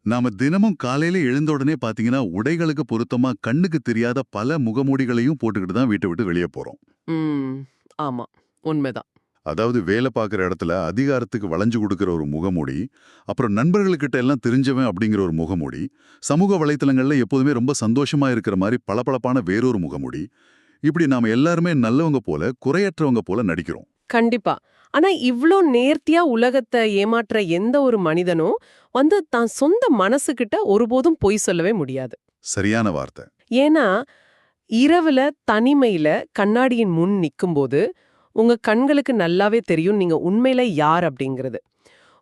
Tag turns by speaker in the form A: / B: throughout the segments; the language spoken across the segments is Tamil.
A: நாம தினமும் காலையில எழுந்த உடனே பாத்தீங்கன்னா உடைகளுக்கு பொருத்தமா கண்ணுக்கு தெரியாத பல முகமூடிகளையும் போட்டுக்கிட்டு தான் வீட்டை விட்டு வெளியே போறோம்.
B: ம். ஆமா. உண்மைதான்.
A: அதாவது வேலை பார்க்குற இடத்துல அதிகாரத்துக்கு வளைஞ்சு கொடுக்கிற ஒரு முகமூடி, அப்புறம் நண்பர்களுக்கிட்ட எல்லாம் தெரிஞ்சவன் அப்படிங்கிற ஒரு முகமூடி, சமூக வலைத்தளங்கள்ல எப்போதுமே ரொம்ப சந்தோஷமா இருக்கிற மாதிரி பளபளப்பான வேறொரு முகமூடி, இப்படி நாம எல்லாருமே நல்லவங்க போல குறையற்றவங்க போல நடிக்கிறோம்.
B: கண்டிப்பா. ஆனா இவ்ளோ நேர்த்தியா உலகத்த ஏமாற்ற எந்த ஒரு மனிதனும் தான் சொந்த மனசுகிட்ட ஒருபோதும் பொய் சொல்லவே முடியாது.
A: சரியான வார்த்தை.
B: ஏன்னா, இரவுல தனிமையில கண்ணாடியின் முன் நிக்கும்போது, உங்க கண்களுக்கு நல்லாவே தெரியும் நீங்க உண்மையில யார் அப்படிங்கிறது.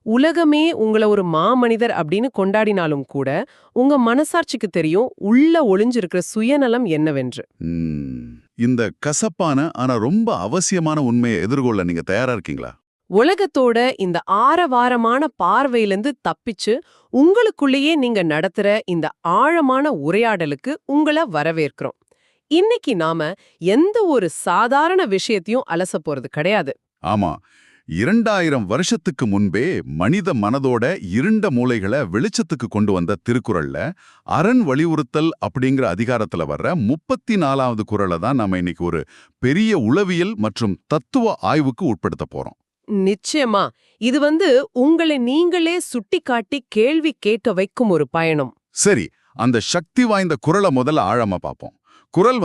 B: உலகமே உங்கள ஒரு மாமனிதர் அப்படின்னு கொண்டாடினாலும் கூட, உங்க மனசாட்சிக்கு தெரியும் உள்ள ஒளிஞ்சிருக்கிற சுயநலம் என்னவென்று.
A: ம், இந்த கசப்பான ஆனா ரொம்ப அவசியமான உண்மையை எதிர்கொள்ள நீங்க தயாரா இருக்கீங்களா?
B: உலகத்தோட இந்த ஆரவாரமான பார்வையிலிருந்து தப்பிச்சு உங்களுக்குள்ளேயே நீங்க நடத்துற இந்த ஆழமான உரையாடலுக்கு உங்கள வரவேற்கிறோம். இன்னைக்கு நாம எந்த ஒரு சாதாரண விஷயத்தையும் அலச போறது கிடையாது.
A: ஆமா, 2000 வருஷத்துக்கு முன்பே மனித மனதோட இருண்ட மூலைகளை வெளிச்சத்துக்கு கொண்டு வந்த திருக்குறள்ல அரண் வலியுறுத்தல் அப்படிங்கிற அதிகாரத்துல வர்ற 34வது குறளை தான் நாம இன்னைக்கு ஒரு பெரிய உளவியல் மற்றும் தத்துவ ஆய்வுக்கு உட்படுத்த போறோம்.
B: நிச்சயமா இது உங்களை நீங்களே சுட்டிக்காட்டி கேள்வி கேட்க வைக்கும் ஒரு பயணம்.
A: சரி, அந்த சக்தி வாய்ந்த குறளை முதல்ல ஆழமா பார்ப்போம். குறள்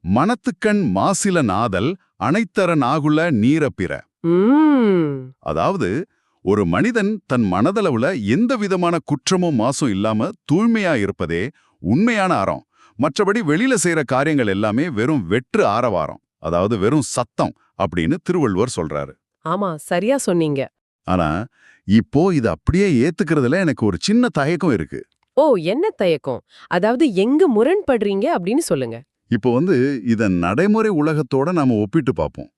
A: மனத்துக்கண் மாசில நாதல் அனைத்தர நாகுல நீரப்பிற. அதாவது ஒரு மனிதன் தன் மனதளவுல எந்த விதமான குற்றமும் மாசும் இல்லாம தூய்மையா இருப்பதே உண்மையான அறம். மற்றபடி வெளியில செய்யற காரியங்கள் எல்லாமே வெறும் வெற்று ஆரவாரம், அதாவது வெறும் சத்தம் அப்படின்னு திருவள்ளுவர் சொல்றாரு.
B: ஆமா, சரியா சொன்னீங்க.
A: ஆனா இப்போ இது அப்படியே ஏத்துக்கிறதுல எனக்கு ஒரு சின்ன தயக்கம் இருக்கு.
B: ஓ, என்ன தயக்கம்? அதாவது எங்க முரண்படுறீங்க அப்படின்னு சொல்லுங்க.
A: இப்போ இத நடைமுறை உலகத்தோட நாம ஒப்பிட்டு பார்ப்போம்.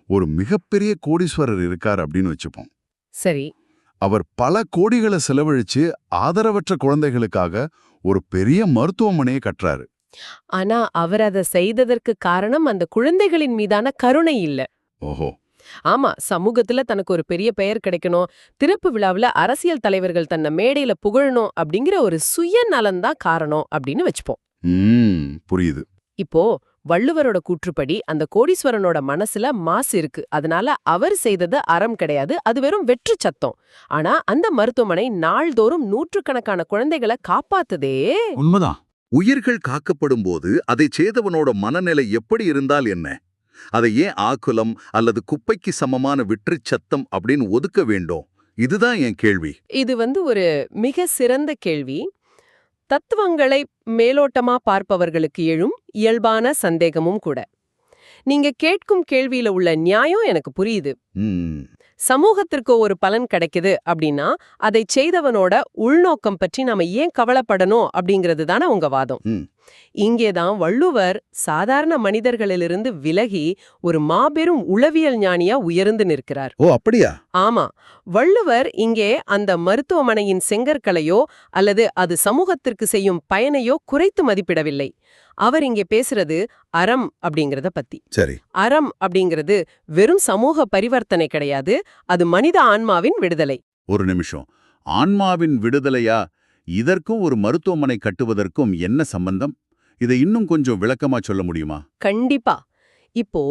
A: ஒரு மிகப்பெரிய கோடீஸ்வரர் இருக்கார் அப்படின்னு வச்சுப்போம்.
B: சரி.
A: அவர் பல கோடிகளை செலவழிச்சு ஆதரவற்ற குழந்தைகளுக்காக ஒரு பெரிய மருத்துவமனையை கட்டுறாரு.
B: ஆனா அவர் அதை செய்ததற்கு காரணம் அந்த குழந்தைகளின் மீதான கருணை இல்ல.
A: ஓஹோ.
B: ஆமா, சமூகத்துல தனக்கு ஒரு பெரிய பெயர் கிடைக்கணும், திறப்பு விழாவுல அரசியல் தலைவர்கள் தன்னை மேடையில புகழணும் அப்படிங்கிற ஒரு சுயநலன்தான் காரணம் அப்படின்னு வச்சுப்போம்.
A: புரியுது.
B: இப்போ வள்ளுவரோட கூற்றுப்படி அந்த கோடீஸ்வரனோட மனசுல மாசு இருக்கு, அதனால அவர் செய்தது அறம் கிடையாது, அது வெறும் வெற்று சத்தம். ஆனா அந்த மருத்துவமனை நாள்தோறும் நூற்றுக்கணக்கான குழந்தைகளை காப்பாத்துதே.
A: உண்மைதான். உயிர்கள் காக்கப்படும் போது அதை செய்தவனோட மனநிலை எப்படி இருந்தால் என்ன? அதை ஏன் ஆக்குலம் அல்லது குப்பைக்கு சமமான விற்று சத்தம் அப்படின்னு ஒதுக்க வேண்டும்? இதுதான் என் கேள்வி.
B: இது ஒரு மிக சிறந்த கேள்வி. தத்துவங்களை மேலோட்டமா பார்ப்பவர்களுக்கு எழும் இயல்பான சந்தேகமும் கூட. நீங்க கேட்கும் கேள்வியில உள்ள நியாயம் எனக்கு புரியுது. சமூகத்திற்கு ஒரு பலன் கிடைக்குது அப்படின்னா அதை செய்தவனோட உள்நோக்கம் பற்றி நாம ஏன் கவலைப்படணும் அப்படிங்கிறது தானே உங்க வாதம். இங்கேதான் வள்ளுவர் சாதாரண மனிதர்களிலிருந்து விலகி ஒரு மாபெரும் உளவியல் ஞானியா உயர்ந்து நிற்கிறார்.
A: ஓ, அப்படியா?
B: ஆமா, வள்ளுவர் இங்கே அந்த மருத்துவமனையின் செங்கற்களையோ அல்லது அது சமூகத்திற்கு செய்யும் பயனையோ குறைத்து மதிப்பிடவில்லை. அவர் இங்கே பேசுறது அறம் அப்படிங்கறத பத்தி.
A: சரி.
B: அறம் அப்படிங்கிறது வெறும் சமூக பரிவர்த்தனை கிடையாது, அது மனித ஆன்மாவின் விடுதலை.
A: ஒரு நிமிஷம், ஆன்மாவின் விடுதலையா? இதற்கும் ஒரு மருத்துவமனை கட்டுவதற்கும் என்ன சம்பந்தம்? இதை இன்னும் கொஞ்சம் விளக்கமா சொல்ல முடியுமா?
B: கண்டிப்பா. இப்போ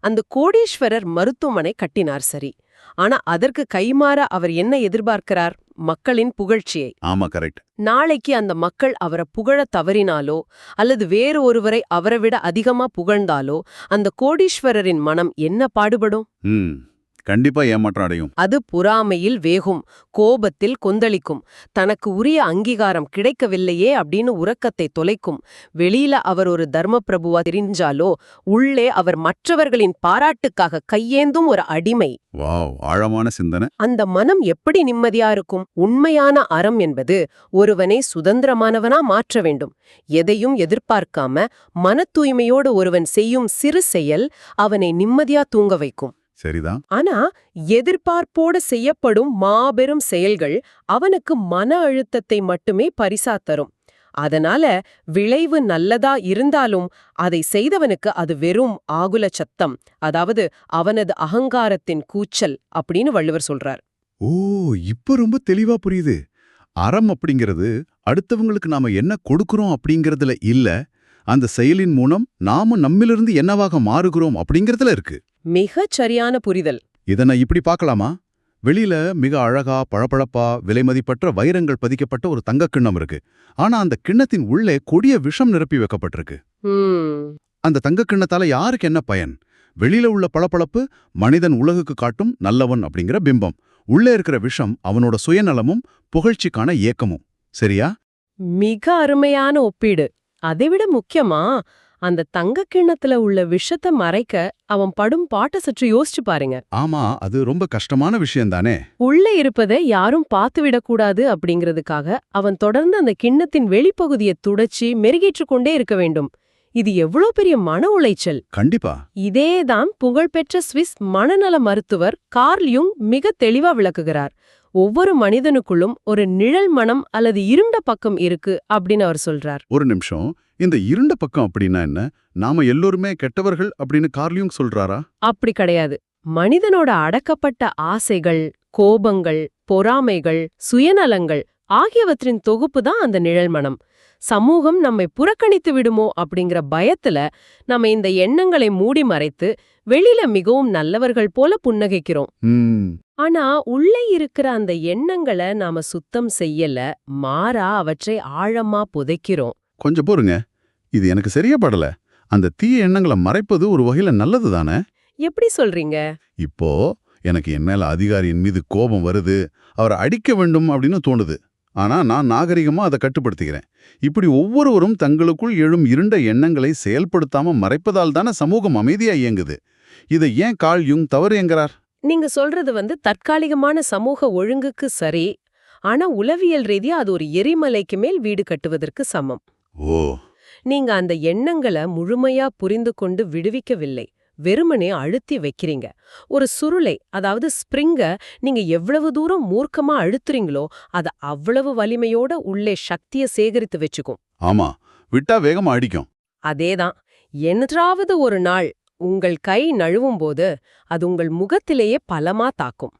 B: அந்த கோடீஸ்வரர் மருத்துவமனை கட்டினார், சரி. ஆனா அதற்கு கைமாற அவர் என்ன எதிர்பார்க்கிறார்? மக்களின் புகழ்ச்சியை.
A: ஆமா, கரெக்ட்.
B: நாளைக்கு அந்த மக்கள் அவரை புகழ தவறினாலோ அல்லது வேறு ஒருவரை அவரை விட அதிகமா புகழ்ந்தாலோ அந்த கோடீஸ்வரரின் மனம் என்ன பாடுபடும்?
A: கண்டிப்பா ஏமாற்றம் அடையும்.
B: அது பொறாமையில் வேகும், கோபத்தில் கொந்தளிக்கும், தனக்கு உரிய அங்கீகாரம் கிடைக்கவில்லையே அப்படின்னு உறக்கத்தை தொலைக்கும். வெளியில அவர் ஒரு தர்ம பிரபுவா தெரிஞ்சாலோ உள்ளே அவர் மற்றவர்களின் பாராட்டுக்காக கையேந்தும் ஒரு அடிமை.
A: வாவ், ஆழமான சிந்தனை.
B: அந்த மனம் எப்படி நிம்மதியா இருக்கும்? உண்மையான அறம் என்பது ஒருவனை சுதந்திரமானவனா மாற்ற வேண்டும். எதையும் எதிர்பார்க்காம மன தூய்மையோடு ஒருவன் செய்யும் சிறு செயல் அவனை நிம்மதியா தூங்க வைக்கும்.
A: சரிதான்.
B: ஆனா எதிர்பார்ப்போடு செய்யப்படும் மாபெரும் செயல்கள் அவனுக்கு மன அழுத்தத்தை மட்டுமே பரிசா தரும். அதனால விளைவு நல்லதா இருந்தாலும் அதை செய்தவனுக்கு அது வெறும் ஆகுல சத்தம், அதாவது அவனது அகங்காரத்தின் கூச்சல் அப்படின்னு வள்ளுவர் சொல்றார்.
A: ஓ, இப்ப ரொம்ப தெளிவா புரியுது. அறம் அப்படிங்கிறது அடுத்தவங்களுக்கு நாம என்ன கொடுக்கறோம் அப்படிங்கறதுல இல்ல, அந்த செயலின் மூலம் நாம நம்மிலிருந்து என்னவாக மாறுகிறோம் அப்படிங்கறதுல இருக்கு.
B: மிகச் சரியான புரிதல்.
A: இதனை இப்படி பார்க்கலாமா? வெளியில மிக அழகா பளபளப்பா விலைமதிப்பற்ற வைரங்கள் பதிக்கப்பட்ட ஒரு தங்கக் கிண்ணம் இருக்கு. ஆனா அந்த கிண்ணத்தின் உள்ளே கொடிய விஷம் நிரப்பி வைக்கப்பட்டிருக்கு.
B: ம்,
A: அந்த தங்கக் கிண்ணத்தால யாருக்கு என்ன பயன்? வெளியில உள்ள பளபளப்பு மனிதன் உலகுக்கு காட்டும் நல்லவன் அப்படிங்கிற பிம்பம். உள்ளே இருக்கிற விஷம் அவனோட சுயநலமும் புகழ்ச்சிக்கான ஏக்கமும். சரியா?
B: மிக அருமையான ஒப்பீடு. அதைவிட முக்கியமா, அந்த தங்கக் கிண்ணத்துல உள்ள விஷத்தை மறைக்க அவன் படும் பாட்ட சற்று யோசிச்சு பாருங்க.
A: ஆமா, அது ரொம்ப கஷ்டமான விஷயம்தானே.
B: உள்ள இருப்பதை யாரும் பார்த்துவிடக்கூடாது அப்படிங்கிறதுக்காக அவன் தொடர்ந்து அந்த கிண்ணத்தின் வெளிப்பகுதியை துடைச்சி மெருகேற்றிக் கொண்டே இருக்க வேண்டும். இது எவ்வளோ பெரிய மன உளைச்சல்.
A: கண்டிப்பா.
B: இதேதான் புகழ்பெற்ற ஸ்விஸ் மனநல மருத்துவர் கார்ல் யுங் மிக தெளிவா விளக்குகிறார். ஒவ்வொரு மனிதனுக்குள்ளும் ஒரு நிழல் மனம் அல்லது இருண்ட பக்கம் இருக்கு அப்படின்னு அவர் சொல்றார்.
A: ஒரு நிமிஷம், இந்த இருண்ட பக்கம் அப்படின்னா என்ன? நாம எல்லோருமே கெட்டவர்கள் அப்படின்னு கார்ல் யுங் சொல்றாரா?
B: அப்படி கிடையாது. மனிதனோட அடக்கப்பட்ட ஆசைகள், கோபங்கள், பொறாமைகள், சுயநலங்கள் ஆகியவற்றின் தொகுப்பு தான் அந்த நிழல் மனம். சமூகம் நம்மை புறக்கணித்து விடுமோ அப்படிங்கிற பயத்துல நம்ம இந்த எண்ணங்களை மூடி மறைத்து வெளியில மிகவும் நல்லவர்கள் போல புன்னகைக்கிறோம். ஆனா உள்ளே இருக்கிற அந்த எண்ணங்களை நாம சுத்தம் செய்யல, மாறா அவற்றை ஆழமா புதைக்கிறோம்.
A: கொஞ்சம் பொறுங்க, இது எனக்கு சரியா படல. அந்த தீய எண்ணங்களை மறைப்பது ஒரு வகையில நல்லது தானே?
B: எப்படி சொல்றீங்க?
A: இப்போ எனக்கு என் மேல அதிகாரியின் மீது கோபம் வருது, அவரை அடிக்க வேண்டும் அப்படின்னு தோணுது. ஆனா நான் நாகரிகமா அதை கட்டுப்படுத்திக்கிறேன். இப்படி ஒவ்வொருவரும் தங்களுக்குள் எழும் இருண்ட எண்ணங்களை செயல்படுத்தாம மறைப்பதால் தானே சமூகம் அமைதியா இயங்குது. இதை ஏன் கார்ல் யுங் தவறு என்கிறார்?
B: நீங்க சொல்றது தற்காலிகமான சமூக ஒழுங்குக்கு சரி. ஆனா உளவியல் ரீதியா அது ஒரு எரிமலைக்கு மேல் வீடு கட்டுவதற்கு சமம்.
A: ஓ,
B: நீங்க அந்த எண்ணங்களை முழுமையா புரிந்து கொண்டு விடுவிக்கவில்லை, வெறுமனே அழுத்தி வைக்கிறீங்க. ஒரு சுருளை, அதாவது ஸ்ப்ரிங்க நீங்க எவ்வளவு தூரம் மூர்க்கமா அழுத்துறீங்களோ அது அவ்வளவு வலிமையோட உள்ளே சக்தியை சேகரித்து வச்சுக்கும்.
A: ஆமா, விட்டா வேகமா அடிக்கும்.
B: அதேதான். என்றாவது ஒரு நாள் உங்கள் கை நழுவும் போது அது உங்கள் முகத்திலேயே பலமா தாக்கும்.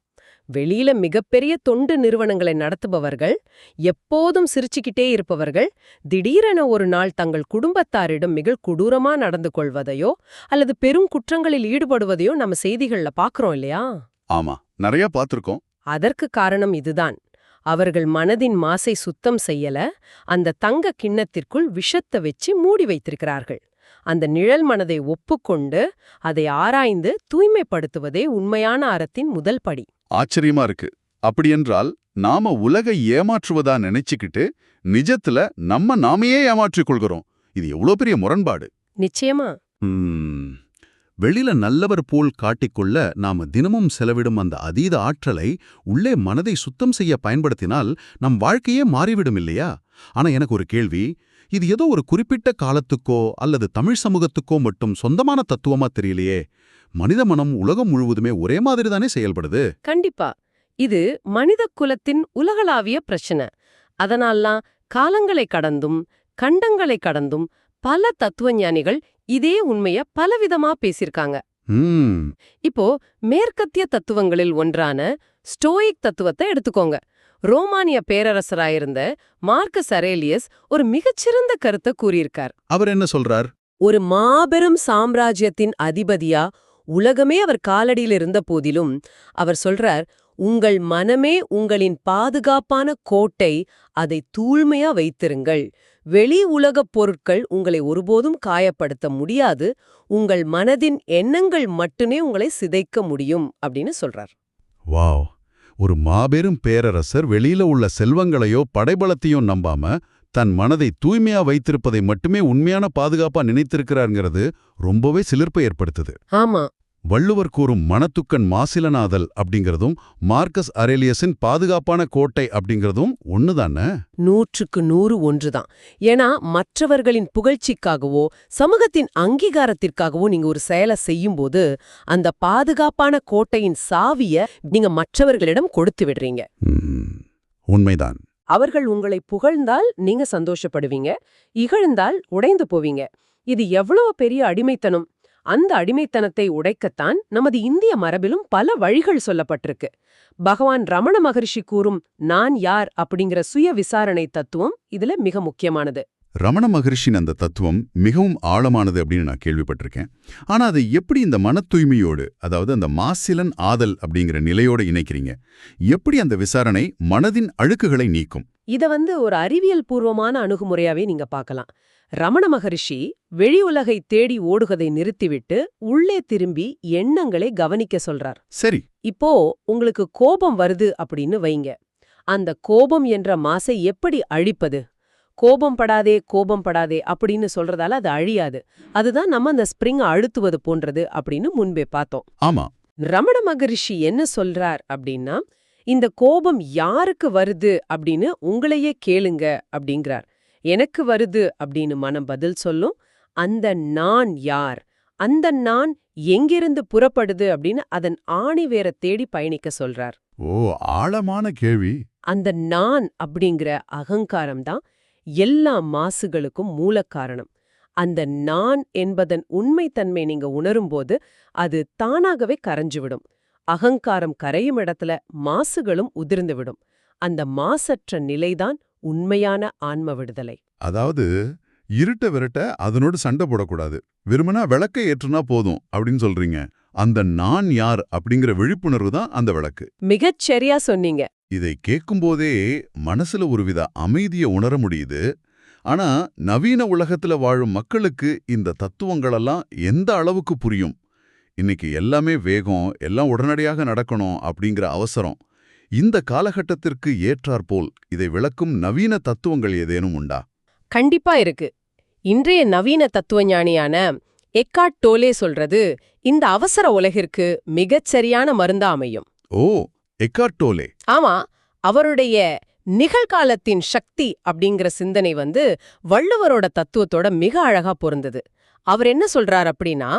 B: வெளியில மிகப்பெரிய தொண்டு நிறுவனங்களை நடத்துபவர்கள், எப்போதும் சிரிச்சுக்கிட்டே இருப்பவர்கள், திடீரென ஒரு நாள் தங்கள் குடும்பத்தாரிடம் மிக கொடூரமா நடந்து கொள்வதையோ அல்லது பெரும் குற்றங்களில் ஈடுபடுவதையோ நம்ம செய்திகள்ல பாக்குறோம் இல்லையா?
A: ஆமா, நிறைய பார்த்திருக்கோம்.
B: அதற்கு காரணம் இதுதான். அவர்கள் மனதின் மாசை சுத்தம் செய்யல, அந்த தங்க கிண்ணத்திற்குள் விஷத்தை வச்சு மூடி வைத்திருக்கிறார்கள். அந்த நிழல் மனதை ஒப்புக்கொண்டு அதை ஆராய்ந்து தூய்மைப்படுத்துவதே உண்மையான அறத்தின் முதல் படி.
A: ஆச்சரியமா இருக்கு. அப்படியென்றால் நாம உலகை ஏமாற்றுவதா நினைச்சுக்கிட்டு நிஜத்துல நாமையே ஏமாற்றிக் கொள்கிறோம். இது எவ்வளவு பெரிய முரண்பாடு.
B: நிச்சயமா.
A: வெளியில நல்லவர் போல் காட்டிக்கொள்ள நாம தினமும் செலவிடும் அந்த அதீத ஆற்றலை உள்ளே மனதை சுத்தம் செய்ய பயன்படுத்தினால் நம் வாழ்க்கையே மாறிவிடும் இல்லையா? ஆனா எனக்கு ஒரு கேள்வி. இது ஏதோ ஒரு குறிப்பிட்ட காலத்துக்கோ அல்லது தமிழ் சமூகத்துக்கோ மட்டும் சொந்தமான தத்துவமா தெரியலையே. மனித மனம் உலகம் முழுவதுமே ஒரே மாதிரி தானே செயல்படுது?
B: கண்டிப்பா. இது மனித குலத்தின் உலகளாவிய பிரச்சனை. அதனால்தான் காலங்களை கடந்தும் கண்டங்களை கடந்தும் பல தத்துவஞானிகள் இதே உண்மைய பலவிதமா பேசியிருக்காங்க. இப்போ மேற்கத்திய தத்துவங்களில் ஒன்றான ஸ்டோயிக் தத்துவத்தை எடுத்துக்கோங்க. ரோமானிய பேரரசராயிருந்த மார்க்கஸ் அரேலியஸ் ஒரு மிகச்சிறந்த கருத்தை கூறியிருக்கார்.
A: அவர் என்ன சொல்றார்?
B: ஒரு மாபெரும் சாம்ராஜ்யத்தின் அதிபதியா உலகமே அவர் காலடியில் இருந்த போதிலும் அவர் சொல்றார், உங்கள் மனமே உங்களின் பாதுகாப்பான கோட்டை, அதை தூய்மையா வைத்திருங்கள். வெளி உலகப் பொருட்கள் உங்களை ஒருபோதும் காயப்படுத்த முடியாது, உங்கள் மனதின் எண்ணங்கள் மட்டுமே உங்களை சிதைக்க முடியும் அப்படின்னு சொல்றார்.
A: வாவ்! ஒரு மாபெரும் பேரரசர் வெளியில உள்ள செல்வங்களையோ படைபலத்தையோ நம்பாம தன் மனதை தூய்மையா வைத்திருப்பதை மட்டுமே உண்மையான பாதுகாப்பா நினைத்திருக்கிறாருங்கிறது ரொம்பவே சிலிர்ப்பை ஏற்படுத்துது.
B: ஆமா.
A: வள்ளுவர் கூறும் மனத்துக்கண் மாசிலனாதல் அப்படிங்கிறதும் மார்க்கஸ் அரேலியஸின் பாதுகாப்பான கோட்டை அப்படிங்கிறதும் ஒண்ணுதானே?
B: 100க்கு 100 ஒன்றுதான். ஏன்னா மற்றவர்களின் புகழ்ச்சிக்காகவோ சமூகத்தின் அங்கீகாரத்திற்காகவோ நீங்க ஒரு செயலை செய்யும்போது அந்த பாதுகாப்பான கோட்டையின் சாவிய நீங்க மற்றவர்களிடம் கொடுத்து விடுறீங்க.
A: உண்மைதான்.
B: அவர்கள் உங்களை புகழ்ந்தால் நீங்க சந்தோஷப்படுவீங்க, இகழ்ந்தால் உடைந்து போவீங்க. இது எவ்வளவு பெரிய அடிமைத்தனம்! அந்த அடிமைத்தனத்தை உடைக்கத்தான் நமது இந்திய மரபிலும் பல வழிகள் சொல்லப்பட்டிருக்கு. பகவான் ரமண மகரிஷி கூறும் நான் யார் அப்படிங்கிற சுய விசாரணை தத்துவம் இதுல மிக முக்கியமானது.
A: ரமண மகரிஷின் அந்த தத்துவம் மிகவும் ஆழமானது அப்படின்னு நான் கேள்விப்பட்டிருக்கேன். ஆனா அதை எப்படி இந்த மன தூய்மையோடு, அதாவது அந்த மாசிலன் ஆதல் அப்படிங்கிற நிலையோடு இணைக்கிறீங்க? எப்படி அந்த விசாரணை மனதின் அழுக்குகளை நீக்கும்?
B: இத ஒரு அறிவியல் பூர்வமான அணுகுமுறையாவே நீங்க பார்க்கலாம். ரமண மகரிஷி வெளி உலகை தேடி ஓடுவதை நிறுத்திவிட்டு உள்ளே திரும்பி எண்ணங்களை கவனிக்க சொல்றார்.
A: சரி.
B: இப்போ உங்களுக்கு கோபம் வருது அப்படின்னு வைங்க. அந்த கோபம் என்ற மாசை எப்படி அழிப்பது? கோபம் படாதே அப்படின்னு சொல்றதால அது அழியாது. அதுதான் நம்ம அந்த ஸ்பிரிங் அழுத்துவது போன்றது அப்படின்னு முன்பே பார்த்தோம்.
A: ஆமா.
B: ரமண மகரிஷி என்ன சொல்றார் அப்படின்னா, இந்த கோபம் யாருக்கு வருது அப்படின்னு உங்களையே கேளுங்க அப்படிங்கிறார். எனக்கு வருது அப்படின்னு மனம் பதில் சொல்லும். அந்த நான் யார், அந்த நான் எங்கிருந்து புறப்படுது அப்படின்னு அதன் ஆணிவேரை தேடி பயணிக்க சொல்றார்.
A: ஓ, ஆழமான கேள்வி.
B: அந்த நான் அப்படிங்கிற அகங்காரம் தான் எல்லா மாசுகளுக்கும் மூலக்காரணம். அந்த நான் என்பதன் உண்மைத்தன்மை நீங்க உணரும்போது அது தானாகவே கரைஞ்சுவிடும். அகங்காரம் கரையும் இடத்துல மாசுகளும் உதிர்ந்துவிடும். அந்த மாசற்ற நிலைதான் உண்மையான ஆன்ம விடுதலை.
A: அதாவது இருட்ட விரட்ட அதனோடு சண்டை போடக்கூடாது, வெறுமனா விளக்கை ஏற்றுனா போதும் அப்படின்னு சொல்றீங்க. அந்த நான் யார் அப்படிங்கிற விழிப்புணர்வு தான் அந்த விளக்கு.
B: மிகச் சரியா சொன்னீங்க.
A: இதை கேட்கும்போதே மனசுல ஒருவித அமைதியை உணர முடியுது. ஆனா நவீன உலகத்துல வாழும் மக்களுக்கு இந்த தத்துவங்களெல்லாம் எந்த அளவுக்கு புரியும்? இன்னைக்கு எல்லாமே வேகம், எல்லாம் உடனடியாக நடக்கணும் அப்படிங்கிற அவசரம். இந்த காலகட்டத்திற்கு ஏற்றாற்போல் இதை விளக்கும் நவீன தத்துவங்கள் ஏதேனும் உண்டா?
B: கண்டிப்பா இருக்கு. இன்றைய நவீன தத்துவஞானியான எக்கார்ட் டோலே சொல்றது இந்த அவசர உலகிற்கு மிகச் சரியான மருந்தா அமையும்.
A: ஓ, எக்கார்ட் டோலே.
B: ஆமா, அவருடைய நிகழ்காலத்தின் சக்தி அப்படிங்கிற சிந்தனை வள்ளுவரோட தத்துவத்தோட மிக அழகா பொருந்தது. அவர் என்ன சொல்றார் அப்படின்னா,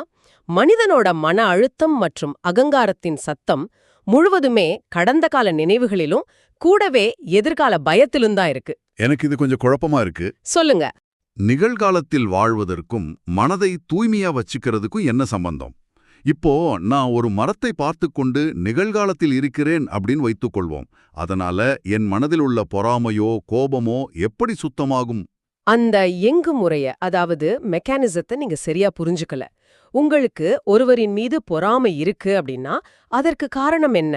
B: மனிதனோட மன அழுத்தம் மற்றும் அகங்காரத்தின் சத்தம் முழுவதுமே கடந்த கால நினைவுகளிலும் கூடவே எதிர்கால பயத்திலும் தான் இருக்கு.
A: எனக்கு இது கொஞ்சம் குழப்பமா இருக்கு.
B: சொல்லுங்க.
A: நிகழ்காலத்தில் வாழ்வதற்கும் மனதை தூய்மையா வச்சுக்கிறதுக்கும் என்ன சம்பந்தம்? இப்போ நான் ஒரு மரத்தை பார்த்து கொண்டு நிகழ்காலத்தில் இருக்கிறேன் அப்படின்னு வைத்துக்கொள்வோம். அதனால என் மனதில் உள்ள பொறாமையோ கோபமோ எப்படி சுத்தமாகும்?
B: அந்த எங்கு முறைய, அதாவது மெக்கானிசத்தை நீங்க சரியா புரிஞ்சுக்கல. உங்களுக்கு ஒருவரின் மீது பொறாமை இருக்கு அப்படின்னா அதற்கு காரணம் என்ன?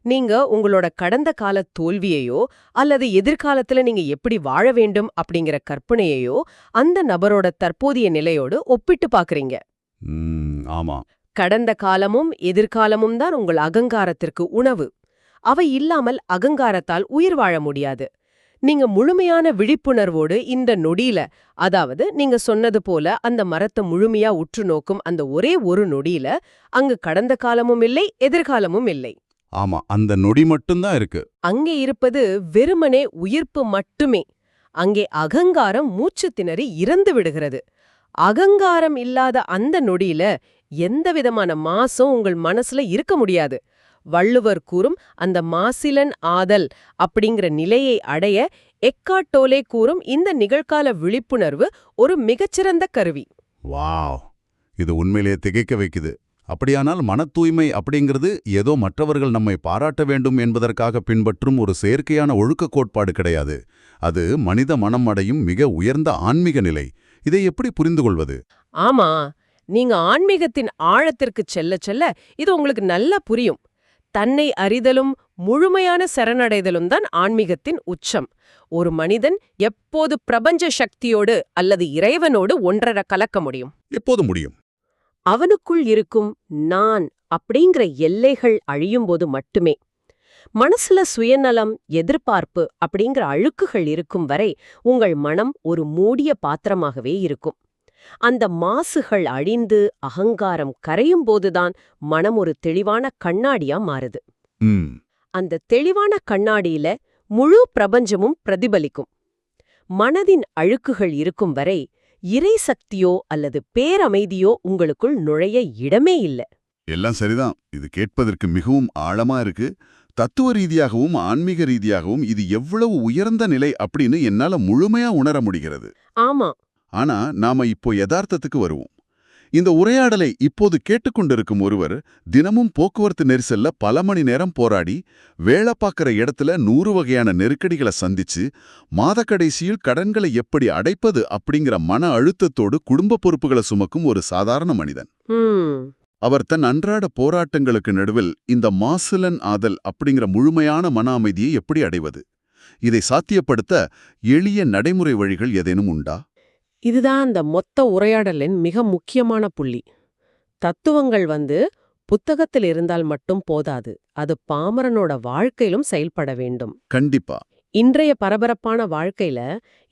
B: நீங்க உங்களோட கடந்த கால தோல்வியையோ அல்லது எதிர்காலத்துல நீங்க எப்படி வாழ வேண்டும் அப்படிங்கிற கற்பனையையோ அந்த நபரோட தற்போதைய நிலையோடு ஒப்பிட்டு பாக்குறீங்க.
A: ஆமா.
B: கடந்த காலமும் எதிர்காலமும் தான் உங்கள் அகங்காரத்திற்கு உணவு. அவை இல்லாமல் அகங்காரத்தால் உயிர் வாழ முடியாது. நீங்க முழுமையான விழிப்புணர்வோடு இந்த நொடியில, அதாவது நீங்க சொன்னது போல அந்த மரத்தை முழுமையா உற்று நோக்கும் அந்த ஒரே ஒரு நொடியில அங்கு கடந்த காலமும் இல்லை, எதிர்காலமும் இல்லை.
A: ஆமா, அந்த நொடி மட்டும்தான் இருக்கு.
B: அங்கே இருப்பது வெறுமனே உயிர்ப்பு மட்டுமே. அங்கே அகங்காரம் மூச்சு திணறி இறந்து விடுகிறது. அகங்காரம் இல்லாத அந்த நொடியில எந்த விதமான மாசும் உங்கள் மனசுல இருக்க முடியாது. வள்ளுவர் கூறும் அந்த மாசிலன் ஆதல் அப்படிங்கிற நிலையை அடைய எக்கார்ட் டோலே கூறும் இந்த நிகழ்கால விழிப்புணர்வு ஒரு மிகச்சிறந்த கருவி.
A: வாவ், இது உண்மையிலேயே திகைக்க வைக்குது. அப்படியானால் மன தூய்மை அப்படிங்கிறது ஏதோ மற்றவர்கள் நம்மை பாராட்ட வேண்டும் என்பதற்காக பின்பற்றும் ஒரு செயற்கையான ஒழுக்க கோட்பாடு கிடையாது. அது மனித மனம் அடையும் மிக உயர்ந்த ஆன்மீக நிலை. இதை எப்படி புரிந்து கொள்வது?
B: ஆமா, நீங்க ஆன்மீகத்தின் ஆழத்திற்கு செல்ல செல்ல இது உங்களுக்கு நல்லா புரியும். தன்னை அறிதலும் முழுமையான சரணடைதலும் தான் ஆன்மீகத்தின் உச்சம். ஒரு மனிதன் எப்போது பிரபஞ்ச சக்தியோடு அல்லது இறைவனோடு ஒன்றர கலக்க முடியும்?
A: எப்போது முடியும்?
B: அவனுக்குள் இருக்கும் நான் அப்படிங்கிற எல்லைகள் அழியும்போது மட்டுமே. மனசுல சுயநலம், எதிர்பார்ப்பு அப்படிங்கிற அழுக்குகள் இருக்கும் வரை உங்கள் மனம் ஒரு மூடிய பாத்திரமாகவே இருக்கும். அந்த மாசுகள் அழிந்து அகங்காரம் கரையும் போதுதான் மனம் ஒரு தெளிவான கண்ணாடியா மாறுது. அந்த தெளிவான கண்ணாடியில முழு பிரபஞ்சமும் பிரதிபலிக்கும். மனதின் அழுக்குகள் இருக்கும் வரை இறை சக்தியோ அல்லது பேரமைதியோ உங்களுக்குள் நுழைய இடமே இல்லை.
A: எல்லாம் சரிதான். இது கேட்பதற்கு மிகவும் ஆழமா இருக்கு. தத்துவ ரீதியாகவும் ஆன்மீக ரீதியாகவும் இது எவ்வளவு உயர்ந்த நிலை அப்படின்னு என்னால முழுமையா உணர முடிகிறது.
B: ஆமா.
A: ஆனா நாம இப்போ யதார்த்தத்துக்கு வருவோம். இந்த உரையாடலை இப்போது கேட்டுக்கொண்டிருக்கும் ஒருவர் தினமும் போக்குவரத்து நெரிசல்ல பல மணி நேரம் போராடி வேலை பார்க்குற இடத்துல 100 வகையான நெருக்கடிகளை சந்திச்சு மாத கடைசியில் கடன்களை எப்படி அடைப்பது அப்படிங்கிற மன அழுத்தத்தோடு குடும்ப பொறுப்புகளை சுமக்கும் ஒரு சாதாரண மனிதன். அவர் தன் அன்றாட போராட்டங்களுக்கு நடுவில் இந்த மாசிலன் ஆதல் அப்படிங்கிற முழுமையான மன அமைதியை எப்படி அடைவது? இதை சாத்தியப்படுத்த எளிய நடைமுறை வழிகள் ஏதேனும் உண்டா?
B: இதுதான் அந்த மொத்த உரையாடலின் மிக முக்கியமான புள்ளி. தத்துவங்கள் புத்தகத்தில் இருந்தால் மட்டும் போதாது, அது பாமரனோட வாழ்க்கையிலும் செயல்பட வேண்டும்.
A: கண்டிப்பா.
B: இன்றைய பரபரப்பான வாழ்க்கையில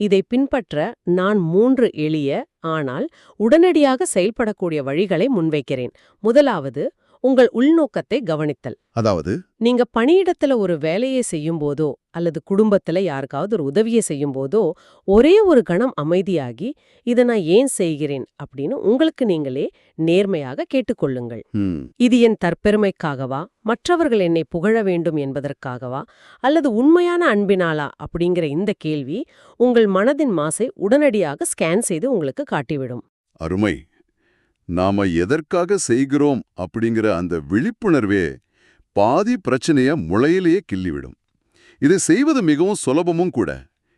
B: இதை பின்பற்ற நான் 3 எளிய ஆனால் உடனடியாக செயல்படக்கூடிய வழிகளை முன்வைக்கிறேன். முதலாவது, உங்கள் உள்நோக்கத்தை கவனித்தல்.
A: அதாவது,
B: நீங்க பணியிடத்துல ஒரு வேலையை செய்யும் போதோ அல்லது குடும்பத்துல யாருக்காவது ஒரு உதவியை செய்யும் போதோ ஒரே ஒரு கணம் அமைதியாகி இதை நான் ஏன் செய்கிறேன் அப்படின்னு உங்களுக்கு நீங்களே நேர்மையாக கேட்டுக்கொள்ளுங்கள். இது என் தற்பெருமைக்காகவா, மற்றவர்கள் என்னை புகழ வேண்டும் என்பதற்காகவா, அல்லது உண்மையான அன்பினாலா அப்படிங்கிற இந்த கேள்வி உங்கள் மனதின் மாசை உடனடியாக ஸ்கேன் செய்து உங்களுக்கு காட்டிவிடும்.
A: அருமை. நாம எதற்காக செய்கிறோம் அப்படிங்கிற அந்த விழிப்புணர்வே பாதி பிரச்சனைய முளையிலேயே கிள்ளிவிடும். இது செய்வது மிகவும் சுலபமும் கூட.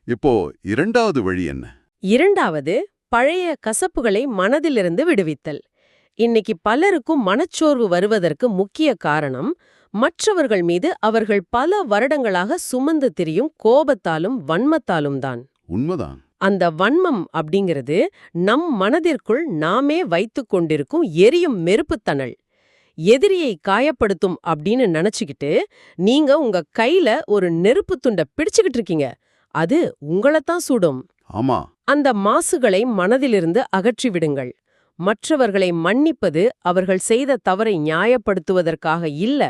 A: இப்போ இரண்டாவது வழி என்ன?
B: இரண்டாவது, பழைய கசப்புகளை மனதிலிருந்து விடுவித்தல். இன்னைக்கு பலருக்கும் மனச்சோர்வு வருவதற்கு முக்கிய காரணம் மற்றவர்கள் மீது அவர்கள் பல வருடங்களாக சுமந்து திரியும் கோபத்தாலும் வன்மத்தாலும் தான்.
A: உண்மைதான்.
B: அந்த வன்மம் அப்படிங்கிறது நம் மனதிற்குள் நாமே வைத்துக் கொண்டிருக்கும் எரியும் நெருப்புத்தணல். எதிரியை காயப்படுத்தும் அப்படின்னு நினைச்சுக்கிட்டு நீங்க உங்க கையில ஒரு நெருப்பு துண்டை பிடிச்சுக்கிட்டு இருக்கீங்க. அது உங்களைத்தான் சுடும்.
A: ஆமா. அந்த
B: மாசுகளை மனதிலிருந்து அகற்றி விடுங்கள். மற்றவர்களை மன்னிப்பது அவர்கள் செய்த தவறை நியாயப்படுத்துவதற்காக இல்ல,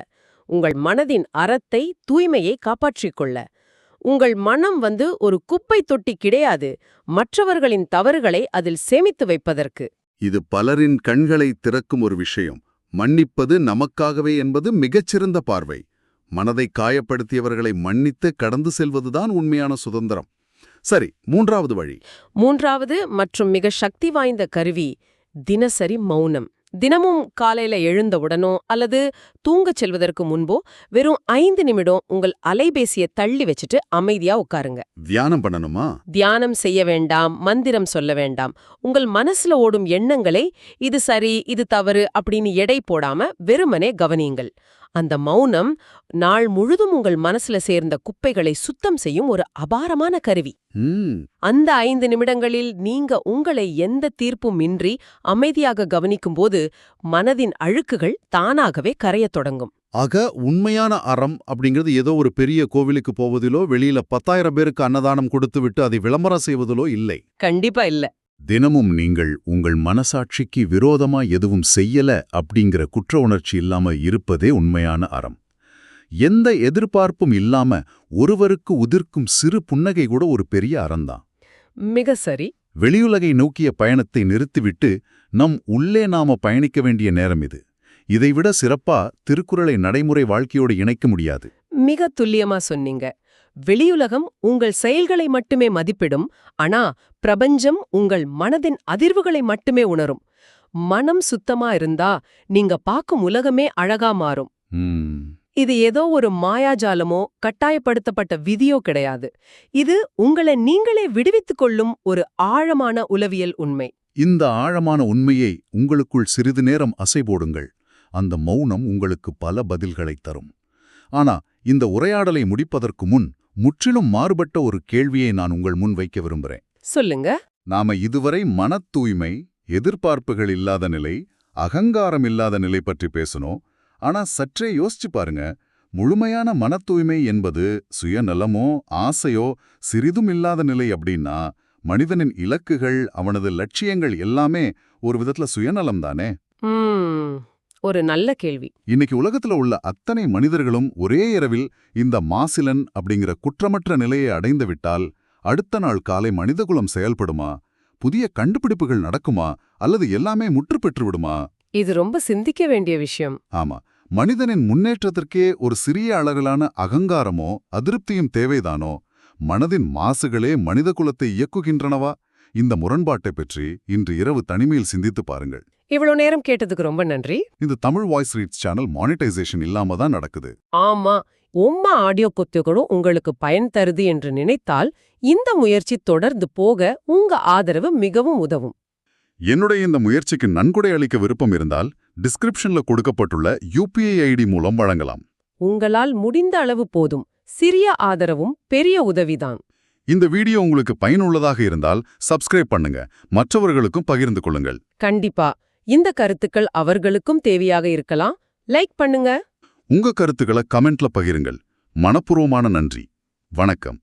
B: உங்கள் மனதின் அறத்தை, தூய்மையை காப்பாற்றிக் கொள்ள. உங்கள் மனம் ஒரு குப்பை தொட்டி கிடையாது, மற்றவர்களின் தவறுகளை அதில் சேமித்து வைப்பதற்கு.
A: இது பலரின் கண்களை திறக்கும் ஒரு விஷயம். மன்னிப்பது நமக்காகவே என்பது மிகச்சிறந்த பார்வை. மனதை காயப்படுத்தியவர்களை மன்னித்து கடந்து செல்வதுதான் உண்மையான சுதந்திரம். சரி, மூன்றாவது வழி.
B: மூன்றாவது மற்றும் மிக சக்தி வாய்ந்த கருவி தினசரி மௌனம். தினமும் காலையில எழுந்தவுடனோ அல்லது தூங்கச் செல்வதற்கு முன்போ வெறும் 5 நிமிடம் உங்கள் அலைபேசியை தள்ளி வச்சுட்டு அமைதியா உட்காருங்க.
A: தியானம் பண்ணணுமா?
B: தியானம் செய்ய வேண்டாம், மந்திரம் சொல்ல வேண்டாம். உங்கள் மனசுல ஓடும் எண்ணங்களை இது சரி, இது தவறு அப்படின்னு எடை போடாம வெறுமனே கவனியுங்கள். அந்த மௌனம் நாள் முழுதும் உங்கள் மனசுல சேர்ந்த குப்பைகளை சுத்தம் செய்யும் ஒரு அபாரமான கருவி. அந்த 5 நிமிடங்களில் நீங்க உங்களை எந்த தீர்ப்பும் இன்றி அமைதியாக கவனிக்கும்போது மனதின் அழுக்குகள் தானாகவே கரையத் தொடங்கும்.
A: ஆக உண்மையான அறம் அப்படிங்கிறது ஏதோ ஒரு பெரிய கோவிலுக்கு போவதிலோ வெளியில 10,000 பேருக்கு அன்னதானம் கொடுத்துவிட்டு அதை விளம்பரம் செய்வதிலோ இல்லை.
B: கண்டிப்பா இல்ல.
A: தினமும் நீங்கள் உங்கள் மனசாட்சிக்கு விரோதமா எதுவும் செய்யல அப்படிங்கிற குற்ற உணர்ச்சி இல்லாம இருப்பதே உண்மையான அறம். எந்த எதிர்பார்ப்பும் இல்லாம ஒருவருக்கு உதிர்க்கும் சிறு புன்னகை கூட ஒரு பெரிய அறம்தான்.
B: மிக சரி.
A: வெளியுலகை நோக்கிய பயணத்தை நிறுத்திவிட்டு நம் உள்ளே நாம பயணிக்க வேண்டிய நேரம் இது. இதைவிட சிறப்பா திருக்குறளை நடைமுறை வாழ்க்கையோடு இணைக்க முடியாது.
B: மிக துல்லியமா சொன்னீங்க. வெளியுலகம் உங்கள் செயல்களை மட்டுமே மதிப்பிடும், ஆனா பிரபஞ்சம் உங்கள் மனதின் அதிர்வுகளை மட்டுமே உணரும். மனம் சுத்தமா இருந்தா நீங்க பார்க்கும் உலகமே அழகா மாறும். இது ஏதோ ஒரு மாயாஜாலமோ கட்டாயப்படுத்தப்பட்ட விதியோ கிடையாது. இது உங்களை நீங்களே விடுவித்துக் கொள்ளும் ஒரு ஆழமான உளவியல் உண்மை.
A: இந்த ஆழமான உண்மையை உங்களுக்குள் சிறிது நேரம் அசைபோடுங்கள். அந்த மௌனம் உங்களுக்கு பல பதில்களைத் தரும். ஆனா இந்த உரையாடலை முடிப்பதற்கு முன் முற்றிலும் மாறுபட்ட ஒரு கேள்வியை நான் உங்கள் முன் வைக்க விரும்புகிறேன்.
B: சொல்லுங்க.
A: நாம இதுவரை மனத் தூய்மை, எதிர்பார்ப்புகள் இல்லாத நிலை, அகங்காரம் இல்லாத நிலை பற்றி பேசணும். ஆனா சற்றே யோசிச்சு பாருங்க, முழுமையான மனத் தூய்மை என்பது சுயநலமோ ஆசையோ சிறிதும் இல்லாத நிலை அப்படின்னா மனிதனின் இலக்குகள், அவனது லட்சியங்கள் எல்லாமே ஒரு விதத்துல சுயநலம் தானே?
B: ஒரு நல்ல கேள்வி.
A: இன்னைக்கு உலகத்துல உள்ள அத்தனை மனிதர்களும் ஒரே இரவில் இந்த மாசிலன் அப்படிங்கிற குற்றமற்ற நிலையை அடைந்து விட்டால் அடுத்த நாள் காலை மனிதகுலம் செயல்படுமா? புதிய கண்டுபிடிப்புகள் நடக்குமா? அல்லது எல்லாமே முற்று பெற்று விடுமா?
B: இது ரொம்ப சிந்திக்க வேண்டிய விஷயம்.
A: ஆமா, மனிதனின் முன்னேற்றத்திற்கே ஒரு சிறிய அளவிலான அகங்காரமோ அதிருப்தியும் தேவைதானோ? மனதின் மாசுகளே மனித குலத்தை இயக்குகின்றனவா? இந்த முரண்பாட்டை பற்றி இன்று இரவு தனிமையில் சிந்தித்து பாருங்கள்.
B: இவ்வளவு நேரம் கேட்டதுக்கு ரொம்ப நன்றி.
A: இந்த Tamil voice reads channel monetisation இல்லாம தான் நடக்குது.
B: ஆமா, உம்மா ஆடியோ கொத்துகளும் உங்களுக்கு பயன் தருது என்று நினைத்தால் இந்த முயற்சி தொடர்ந்து போக உங்க ஆதரவு மிகவும் உதவும்.
A: என்னுடைய இந்த முயற்சிக்கு நன்கொடை அளிக்க விருப்பம் இருந்தால் டிஸ்கிரிப்ஷன்ல கொடுக்கப்பட்டுள்ள UPI ID மூலம் வழங்கலாம்.
B: உங்களால் முடிந்த அளவு போதும். சிறிய ஆதரவும் பெரிய உதவிதான்.
A: இந்த வீடியோ உங்களுக்கு பயனுள்ளதாக இருந்தால் சப்ஸ்கிரைப் பண்ணுங்க, மற்றவர்களுக்கும் பகிர்ந்து கொள்ளுங்கள்.
B: கண்டிப்பா இந்த கருத்துக்கள் அவர்களுக்கும் தேவையாக இருக்கலாம். லைக் பண்ணுங்க.
A: உங்க கருத்துக்களை கமெண்ட்ல பகிருங்கள். மனப்பூர்வமான நன்றி. வணக்கம்.